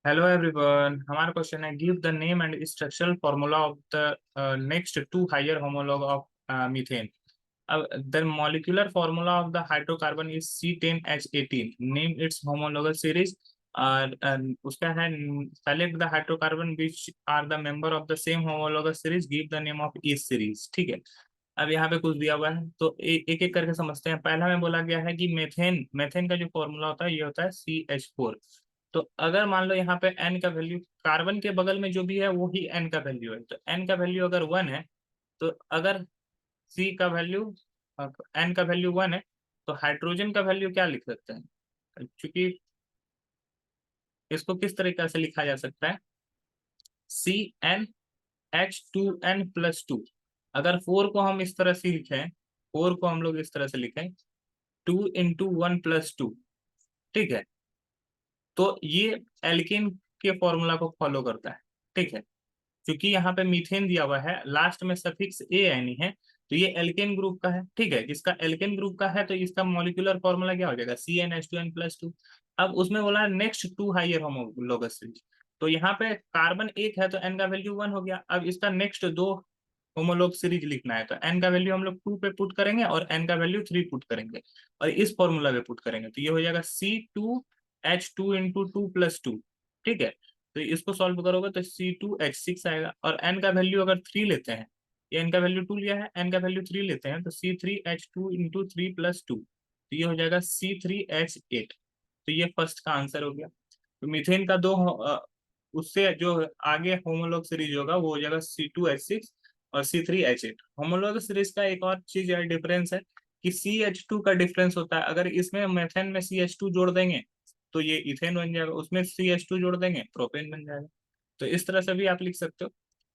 Hello everyone, हमारा question है give the name and structural formula of the next to higher homologue of methane. अब the molecular formula of the hydrocarbon is C10H18, name its homologous series. और उसका है select the hydrocarbon which are the member of the same homologous series, give the name of each series. ठीक है। अब यहाँ पे कुछ दिया हुआ है तो एक एक करके समझते हैं। पहला में बोला गया है कि मेथेन मेथेन का जो फॉर्मूला होता है ये होता है CH4। तो अगर मान लो यहाँ पे एन का वैल्यू, कार्बन के बगल में जो भी है वो ही एन का वैल्यू है, तो एन का वैल्यू अगर 1 है, तो अगर सी का वैल्यू, एन का वैल्यू 1 है, तो हाइड्रोजन का वैल्यू क्या लिख सकते हैं? क्योंकि इसको किस तरीके से लिखा जा सकता है, CnH2n+2। अगर 4 को हम इस तरह से लिखें, 4 को हम लोग इस तरह से लिखें, 2 × 1 + 2, ठीक है, तो ये एल्केन के फॉर्मूला को फॉलो करता है। ठीक है। क्योंकि यहाँ पे मीथेन दिया हुआ है, लास्ट में सफिक्स ए एन है, तो ये एल्केन ग्रुप का है। ठीक है, जिसका एल्केन ग्रुप का है तो इसका मॉलिक्यूलर फॉर्मूला क्या हो जाएगा, CnH2n+2। अब उसमें बोला next to higher homologous series, तो यहाँ पे कार्बन एक है तो एन का वैल्यू 1 हो गया। अब इसका नेक्स्ट दो होमोलोग सीरीज लिखना है, तो एन का वैल्यू हम लोग 2 पे पुट करेंगे और एन का वैल्यू 3 पुट करेंगे और इस फॉर्मूला पे पुट करेंगे, तो ये हो जाएगा C2H2 × 2 + 2। ठीक है। तो इसको सॉल्व करोगे तो C2H6 आएगा, और n का वैल्यू अगर 3 लेते हैं, ये n का वैल्यू 2 लिया है, n का वैल्यू 3 लेते हैं तो C3H2 × 3 + 2, तो ये हो जाएगा C3H8। तो ये फर्स्ट का आंसर हो गया। तो मीथेन का उससे जो आगे होमोलॉग सीरीज होगा वो हो जाएगा C2H6 और C3H8। होमोलॉग सीरीज का एक और चीज है, डिफरेंस है कि CH2 का डिफरेंस होता है। अगर इसमें मेथेन में CH2 जोड़ देंगे तो ये इथेन बन जाएगा, उसमें CH2 जोड़ देंगे प्रोपेन बन जाएगा। तो इस तरह से भी आप लिख सकते हो,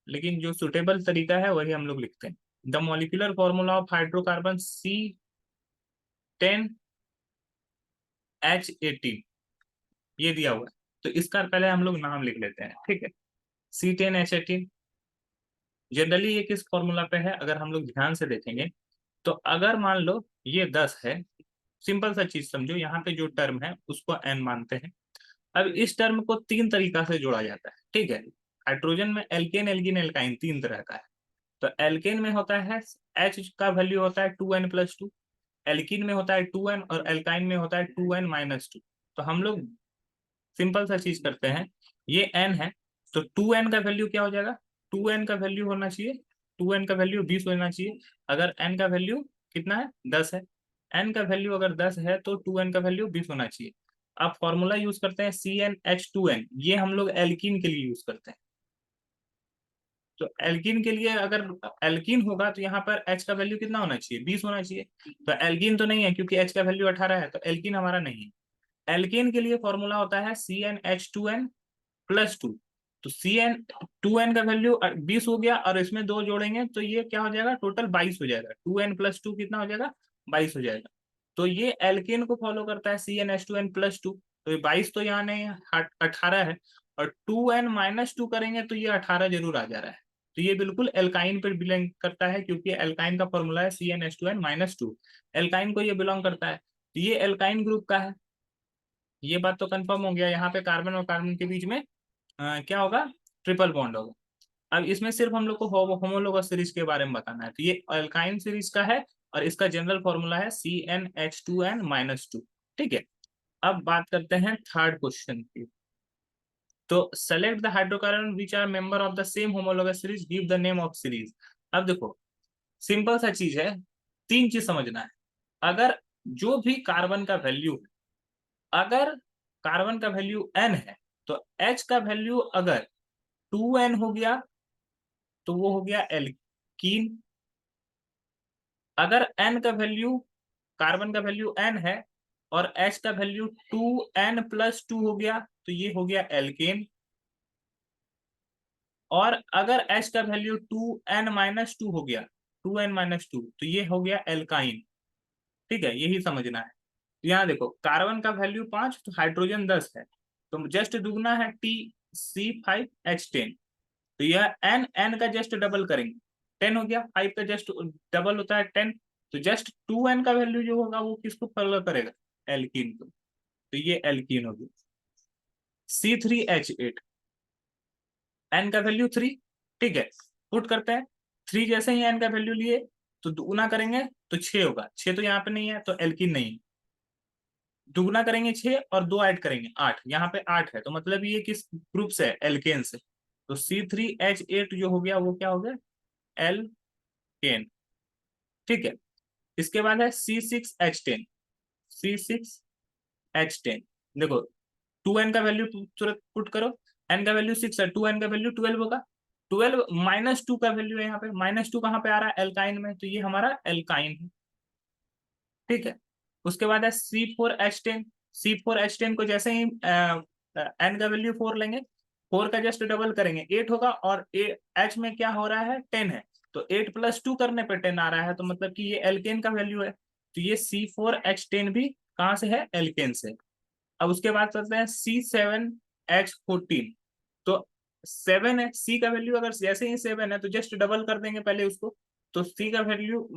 लेकिन जो सुटेबल तरीका है वही हम लोग लिखते हैं। The molecular formula of hydrocarbon C10H18 ये दिया हुआ है, तो इसका पहले हम लोग नाम लिख लेते हैं। ठीक है। C10H18 जनरली ये किस फॉर्मूला पे है, अगर हम लोग ध्यान से देखेंगे तो अगर मान लो ये 10 है, सिंपल सा चीज समझो, यहाँ पे जो टर्म है उसको n मानते हैं। अब इस टर्म को तीन तरीका से जोड़ा जाता है। ठीक है। हाइड्रोजन में एल्केन एल्गिन एल्काइन तीन तरह का है। तो एल्केन में होता है H का वैल्यू होता है 2n+2, एल्किन में होता है 2n और एल्काइन में होता है 2n-2। तो हम लोग सिंपल सा चीज करते हैं, ये n है तो 2n का वैल्यू क्या हो जाएगा, 2n का वैल्यू होना चाहिए, 2n का वैल्यू 20 होना चाहिए। अगर n का वैल्यू कितना है, 10 है, n का वैल्यू अगर 10 है तो 2n का वैल्यू 20 होना चाहिए। अब फॉर्मूला यूज करते हैं CnH2n, ये हम लोग एल्कीन के लिए यूज करते हैं। तो एल्कीन के लिए अगर एल्कीन होगा तो यहाँ पर H का वैल्यू कितना होना चाहिए, 20 होना चाहिए। तो एल्कीन तो नहीं है क्योंकि H का वैल्यू 18 है, तो एल्कीन हमारा नहीं है। एल्केन के लिए फॉर्मूला होता है CnH2n+2। तो CN2n का वैल्यू 20 हो गया और इसमें दो जोड़ेंगे तो ये क्या हो जाएगा, टोटल 22 हो जाएगा। 2n+2 कितना हो जाएगा, 22 हो जाएगा। तो ये एल्केन को फॉलो करता है CnH2n+2, तो ये 22 तो यहाँ नहीं है, 18 है, और 2n-2 करेंगे तो ये 18 जरूर आ जा रहा है। तो ये बिल्कुल एल्काइन पर बिलोंग करता है, क्योंकि एल्काइन का फॉर्मूला है CnH2n-2, एल्काइन को ये बिलोंग करता है, तो ये एल्काइन ग्रुप का है। ये बात तो कंफर्म हो गया। यहाँ पे कार्बन और कार्बन के बीच में क्या होगा, ट्रिपल बॉन्ड होगा। अब इसमें सिर्फ हम लोग को होमोलोगस सीरीज के बारे में बताना है, तो ये अल्काइन सीरीज का है और इसका जनरल फॉर्मूला है CnH2n-2। ठीक है। अब बात करते हैं थर्ड क्वेश्चन की। तो select the hydrocarbon which are member of the same homologous series, give the name of series. अब देखो, सिंपल सा चीज है, तीन चीज समझना है। अगर जो भी कार्बन का वैल्यू, अगर कार्बन का वैल्यू n है तो H का वैल्यू अगर 2n हो गया तो वो हो गया एल्कीन। अगर n का वैल्यू, कार्बन का वैल्यू n है और H का वैल्यू 2n+2 हो गया तो ये हो गया एल्केन। और अगर H का वैल्यू 2n-2 हो गया, 2n-2, तो ये हो गया एल्काइन। ठीक है, यही समझना है। तो यहाँ देखो, कार्बन का वैल्यू 5 तो हाइड्रोजन 10 है, तो जस्ट दुगना है TC5H10। तो यह एन एन का जस्ट डबल करेंगे, 10 हो गया, 5 का जस्ट डबल होता है 10, तो जस्ट 2n का वैल्यू जो होगा वो किसको फॉलो करेगा, एल्कीन को। तो ये एल्कीन हो गया। C3H8, एन का वैल्यू 3, ठीक है, पुट करते हैं। 3 जैसे ही एन का वैल्यू लिए तो दुगुना करेंगे तो 6 होगा, 6 तो यहाँ पे नहीं है तो एल्किन नहीं है, दुगुना करेंगे 6 और 2 ऐड करेंगे 8, यहाँ पे 8 है, तो मतलब ये किस ग्रुप से है, एल्केन से। तो C3H8 जो हो गया वो क्या हो गया, एल्केन, ठीक है। इसके बाद है C6H10, C6H10, देखो 2n का वैल्यू तुरंत पुट करो, n का वैल्यू 6 है, 2n का वैल्यू 12 होगा, 12 -2 का वैल्यू है यहाँ पे, -2 कहाँ पे आ रहा है, एल्काइन में, तो ये हमारा एल्काइन है, ठीक है। उसके बाद है C4H10, C4H10 को जैसे ही n का वैल्यू 4 लेंगे, 4 का जस्ट डबल करेंगे 8 होगा, और H में क्या हो रहा है, 10 है, तो 8 + 2 करने पे 10 आ रहा है, तो मतलब कि ये एल्केन का वैल्यू है, तो ये C4H10 भी कहाँ से है, एल्केन से। अब उसके बाद चलते हैं C7H14, तो 7 है, सी का वैल्यू अगर जैसे ही 7 है तो जस्ट डबल कर देंगे पहले उसको, तो सी का वैल्यू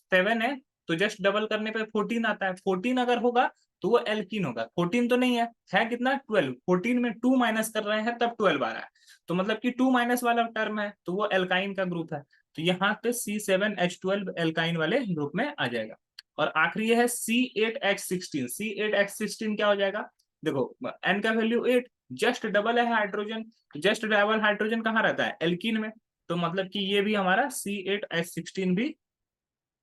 7 है, तो जस्ट डबल करने पे 14 आता है, 14 अगर होगा तो वो एल्कीन होगा, 14 तो नहीं है कितना, 12, 14 में 2 माइनस कर रहे हैं तब 12 आ रहा है, तो मतलब कि 2 माइनस वाला टर्म है, तो वो एल्काइन का ग्रुप है, तो यहाँ पे C7H12 एल्काइन वाले ग्रुप में आ जाएगा। और आखिरी है C8H16, C8H16 क्या हो जाएगा, देखो एन का वैल्यू 8, जस्ट डबल है हाइड्रोजन, जस्ट डबल हाइड्रोजन कहाँ रहता है, एल्कीन में, तो मतलब कि ये भी हमारा C8H16 भी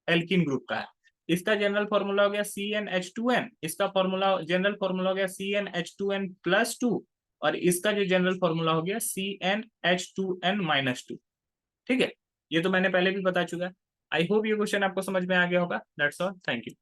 एल्कीन ग्रुप का है। इसका जनरल फॉर्मूला हो गया CnH2n, इसका फॉर्मूला जनरल फॉर्मूला हो गया CnH2n+2, और इसका जो जनरल फॉर्मूला हो गया CnH2n-2, ठीक है। ये तो मैंने पहले भी बता चुका है। आई होप ये क्वेश्चन आपको समझ में आ गया होगा। That's all, thank you.